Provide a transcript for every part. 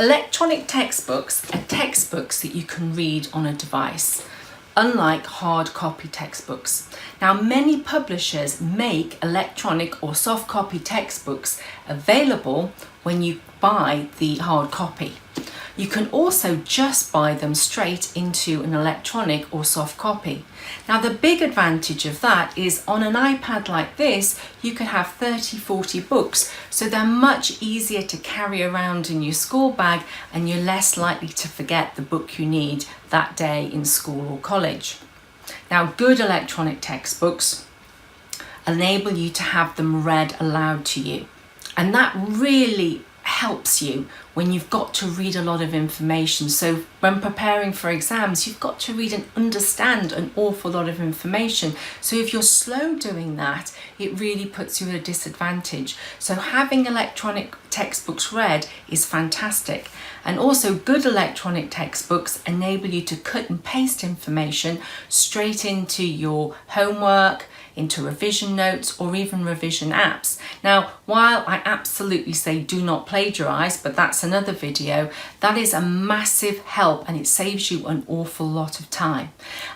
Electronic textbooks are textbooks that you can read on a device, unlike hard copy textbooks. Now, many publishers make electronic or soft copy textbooks available when you buy the hard copy. You can also just buy them straight into an electronic or soft copy. Now, the big advantage of that is on an iPad like this, you can have 30-40 books, so they're much easier to carry around in your school bag and you're less likely to forget the book you need that day in school or college. Now, good electronic textbooks enable you to have them read aloud to you, and that really helps you when you've got to read a lot of information. So when preparing for exams, you've got to read and understand an awful lot of information. So if you're slow doing that, it really puts you at a disadvantage. So having electronic textbooks read is fantastic. And also good electronic textbooks enable you to cut and paste information straight into your homework, into revision notes, or even revision apps. Now, while I absolutely say do not plagiarize, but that's another video, that is a massive help and it saves you an awful lot of time.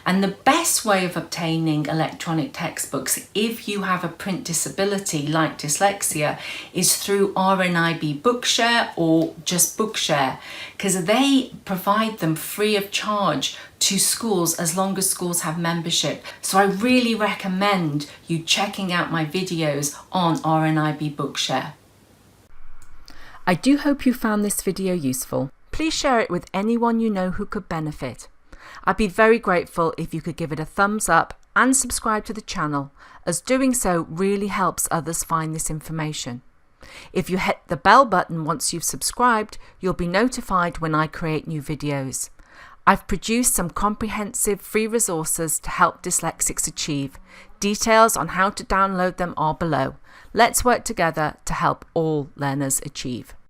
And the best way of obtaining electronic textbooks, if you have a print disability like dyslexia, is through RNIB Bookshare or just Bookshare, because they provide them free of charge to schools as long as schools have membership. So I really recommend you checking out my videos on RNIB Bookshare. I do hope you found this video useful. Please share it with anyone you know who could benefit. I'd be very grateful if you could give it a thumbs up and subscribe to the channel, as doing so really helps others find this information. If you hit the bell button once you've subscribed, you'll be notified when I create new videos. I've produced some comprehensive free resources to help dyslexics achieve. Details on how to download them are below. Let's work together to help all learners achieve.